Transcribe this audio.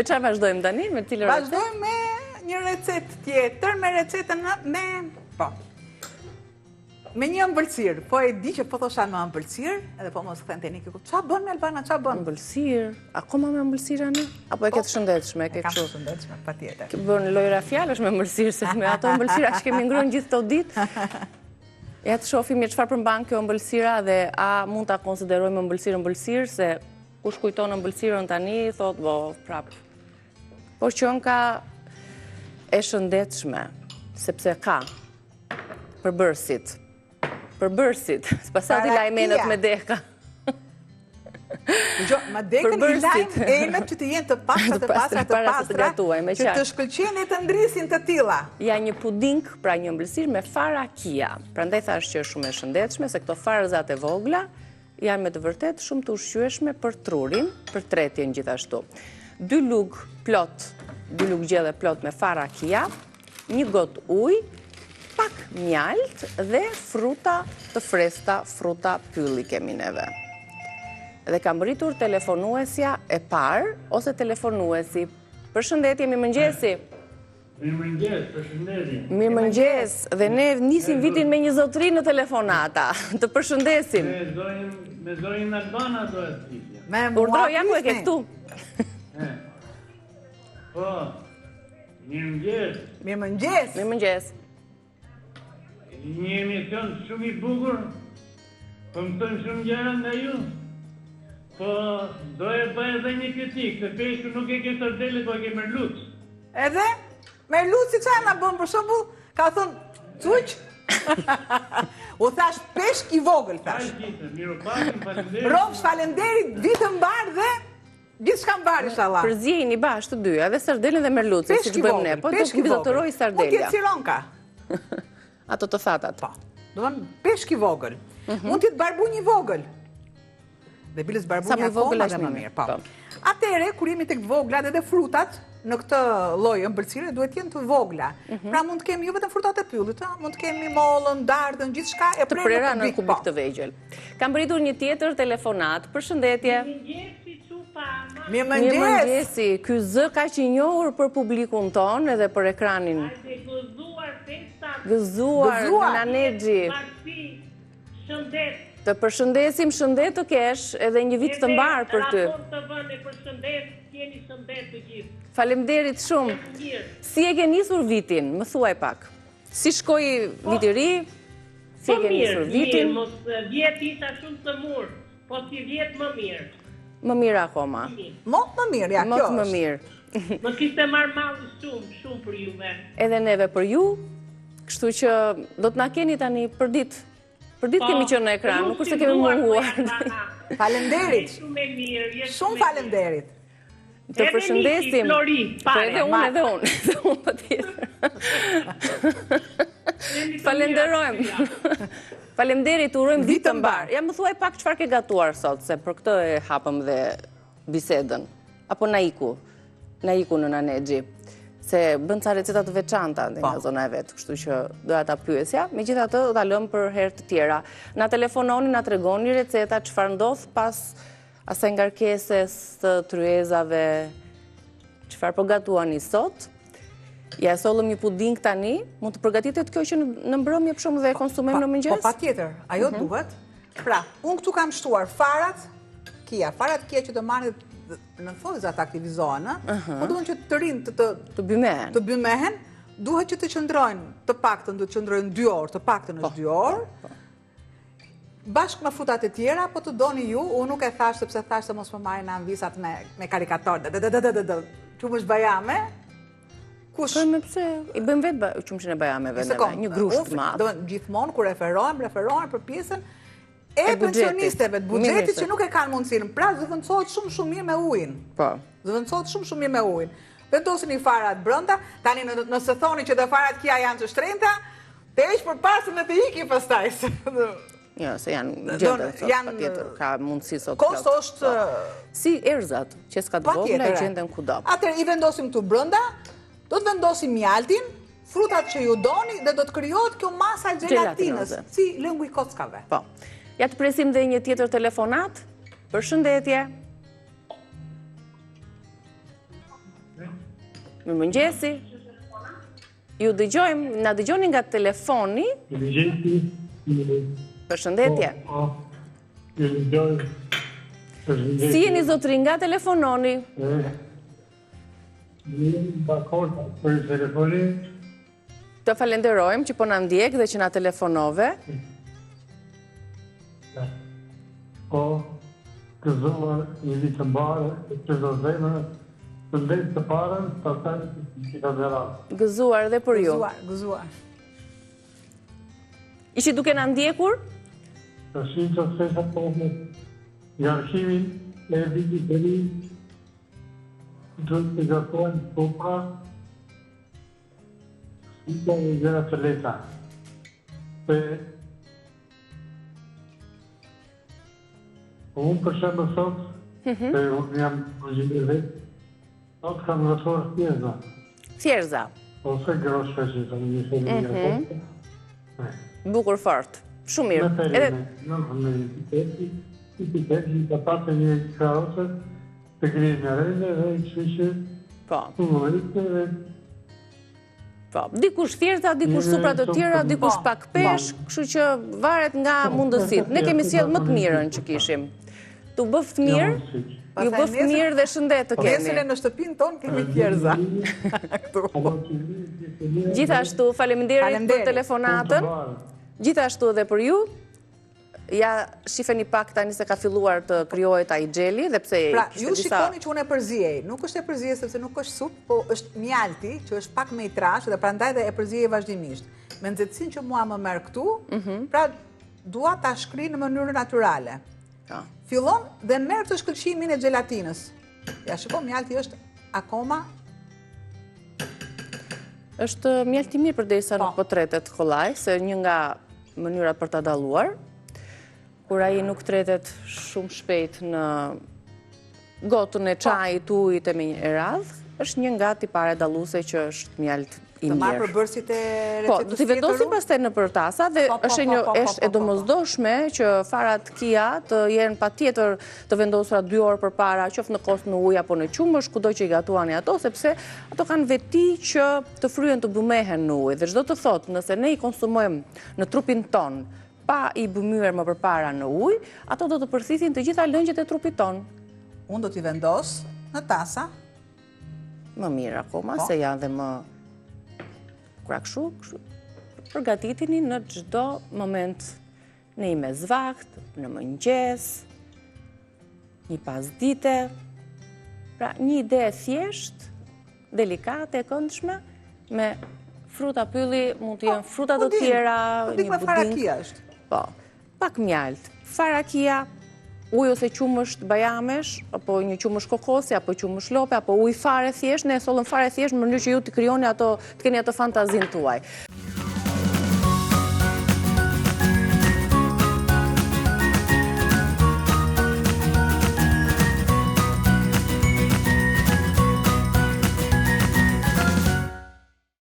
Me çfarë vazhdojmë tani? Me cilën recetë? Vazhdojmë me një recetë tjetër, me recetën me një ëmbëlsirë. Po e di që po thosha me ëmbëlsirë, edhe po mos thënë tani këtu. Ç'a bën me Albana, ç'a bën? Ëmbëlsirë. Akoma me ëmbëlsirë anë? Apo e ke të shëndetshme, Ka të shëndetshme, patjetër. Ke bën lojra fjalësh me ëmbëlsirë, se me ato ëmbëlsira që kemi ngrënë gjithë këto ditë. Ja të shohim me çfarë përmban kjo ëmbëlsira dhe a mund ta konsiderojmë ëmbëlsirë, se kush kujton ëmbëlsirën tani thot, bo, prap. Por që ka e shëndetshme, sepse ka përbërësit, s'pasat i lajmenët me deka. Ma dekën i lajmë enët që të jenë të pastra, që të shkëlqen e të ndrisin të tilla. Ja një puding, pra një ëmbëlsirë me fara kia. Prandaj thash që është shumë e shëndetshme, se këto farzat e vogla janë me të vërtet shumë të ushqyeshme për trurin, për tretjen gjithashtu. 2 lugë plot, 2 lugë gjelle plot me fara kia, 1 gotë ujë, pak mjalt dhe fruta të fresta, fruta pylli kemi neve. Dhe kam rritur telefonuesja e parë, ose telefonuesi. Përshëndetje, mirëmëngjesi. Mirëmëngjes, përshëndetje. Mirëmëngjes, dhe ne nisim vitin me një zotëri në telefonata. Të përshëndesim. Me zonjën Albana do e t'kisja. Urdhro, ja ku e ke këtu. Po, mirëmëngjes. Mirëmëngjes. Mirëmëngjes. Një emision shumë i bukur, po më thonë shumë gjëra nga ju. Po, do e bëj edhe një kritik, se peshku nuk e ke sardele, po e ke merluc. Edhe? Merluci që na bën për shembull, ka thënë, cuq? U thash peshk i vogël, thash. Rofsh, falenderit, vitë mbar dhe gjithçka mbar inshallah. Përzjeni bashkë të dyja, dhe sardelen dhe merlucin, siç bëjmë ne, po të mbizotëroj sardelja. Mund t'jetë cironka. Ato të thatat. Po, do të thonë peshk i vogël. Mund t'jetë barbunj i vogël. Dhe bilës barbunja akoma dhe më mirë. Po. Atëre, kur jemi tek të voglat edhe frutat, në këtë lloj ëmbëlsire duhet jenë të vogla. Pra mund të kemi jo vetëm frutat e pyllit, mund të kemi mollën, dardhën, gjithçka e prerë në kubik të vegjël. Kam pritur një tjetër telefonat. Përshëndetje. Mirëmëngjesi. Ky zë kaq i njohur për publikun ton edhe për ekranin. Gëzuar në Nanexhi. Të përshëndesim, shëndet të kesh edhe një vit të mbar për ty. Faleminderit shumë. Si e ke nisur vitin? Më thuaj pak. Si shkoi viti i ri? Si e ke nisur vitin? Vjet isha shumë të mur, po si vjet më mirë. Më mirë akoma. Më mirë, ja, kjo është. Më mirë. Më kishte marrë malli shumë për juve. Edhe neve për ju, kështu që do të na keni tani për ditë. Për ditë kemi qenë në ekran, nuk është se kemi munguar. Falenderit. Shumë falenderit. Të përshëndesim. Edhe unë patjetër. Falenderojmë. Faleminderit, urojmë ditë të mbar. Ja më thuaj pak çfarë ke gatuar sot, se për këtë e hapëm dhe bisedën. Apo na iku në Nanexhi. Se bën ca receta të veçanta nga zona e vet, kështu që doja ta pyesja. Megjithatë, do ta lëm për herë të tjera. Na telefononi, na tregoni receta, çfarë ndodh pas asaj ngarkeses të tryezave, çfarë po gatuani sot. Ja sollëm një puding tani, mund të përgatitet kjo që në mbrëmje për shkak dhe e konsumojmë në mëngjes? Po patjetër, ajo duhet. Pra, unë këtu kam shtuar farat kia që do marrin në fozë ata aktivizohen, po duhet që të rinë të bymehen, duhet që të qëndrojnë, të paktën do të qëndrojnë 2 orë, të paktën është 2 orë. Bashkë me frutat e tjera, po të doni ju, unë nuk e thash sepse thash se mos më marrin anvisat me karikator. Qumësh bajame? Kush? Po më pse? I bëjmë vetë qumshin e bajameve neve, një grusht të madh. Gjithmonë kur referohen për pjesën e pensionisteve, të buxhetit që nuk e kanë mundësinë. Pra, zëvendësohet shumë mirë me ujin. Po. Zëvendësohet shumë mirë me ujin. Vendosini farat brenda, tani nëse thoni që të farat kia janë të shtrenjta, të heq përpara me të iki pastaj. Jo, se janë gjendën sot, patjetër, ka mundësi sot. Kosto është si erzat, që s'ka të vogla e gjenden kudo. Atëherë i vendosim këtu brenda, do të vendosim mjaltin, frutat që ju doni dhe do të krijohet kjo masa gelatinës, si lëngu i kockave. Po. Ja të presim dhe një tjetër telefonat. Përshëndetje. Mirëmëngjesi. Ju dëgjojmë, na dëgjoni nga telefoni. Përshëndetje. Ju dëgjoj. Si jeni zotëri, nga telefononi? Dakord, për telefoni. Të falenderojmë që po na ndjek dhe që na telefonove. Po, gëzuar një vitë të mbarë, që do zemër, të ndejtë të parën, të tajnë që ka dhe ratë. Gëzuar dhe për ju. Gëzuar. Ishi duke na ndjekur? Të shimë të sesa tohme, nga arkimin e vitit të ri, duhet të gërtojnë popra, si të e gjera të leta. Unë për shemë sot, se unë jam përgjimir vetë, sot kam rëtor thjerza. Thjerza. Ose groshve që të një shumë një rëtor. Bukur fort. Shumë mirë. Me perime, në piteti, të patë një karosët, të grijë në rejnë dhe i qëshë, të mëritë dhe... Po, dikush thjerza, dikush supra të tjera, dikush pak pesh, kështu që varet nga mundësit. Ne kemi sjell më të mirën që kishim. Tu bëft mirë, ju bëft mirë dhe shëndet të kemi. Nesër në shtëpinë tonë kemi thjerza. Gjithashtu, faleminderit për telefonatën. Gjithashtu edhe për ju. Ja, shifeni pak tani se ka filluar të krijohet ai xheli dhe pse pra, ju shikoni që unë e përzijej. Nuk është e përzijej sepse nuk është supë, po është mjalti që është pak me i trash dhe prandaj dhe e përzijej vazhdimisht. Me nxehtësinë që mua më merr këtu, pra dua ta shkri në mënyrë natyrale. Fillon dhe merr të shkëlqimin e gelatinës. Ja, shiko, mjalti është akoma... është mjalti mirë përderisa nuk po tretet kollaj, se një nga mënyrat për ta dalluar, kur ai nuk tretet shumë shpejt në gotën e çajit, ujit e me një radhë, është një nga tipare dalluese që është mjalt i mirë. Të marrë përbërësit e receptës Po, do t'i vendosim pastaj në tasa dhe është e domosdoshme që farat kia të jenë patjetër të vendosura 2 orë përpara, qoftë në kos në ujë apo në qumësh, kudo që i gatuani ato, sepse ato kanë veti që të fryen të bumehen në ujë. Dhe çdo të thotë, nëse ne i konsumojmë në trupin ton pa i bumyer më përpara në ujë, ato do të përthithin të gjitha lëngjet e trupit ton. Unë do t'i vendos në tasa. Më mirë akoma, se janë dhe më krakshu, përgatitini në çdo moment, në i mesvakt, në mëngjes, një pasdite, pra një ide e thjesht, delikate, e këndshme, me fruta pylli, mund të jenë fruta të tjera, një buding. Farakia është. Po, pak mjalt. Farakia, ujë ose qumësht bajamesh, apo një qumësh kokosi, apo qumësh lope, apo ujë fare thjesht, ne e sollëm fare thjesht në mënyrë që ju të krijoni ato, të keni ato fantazinë tuaj.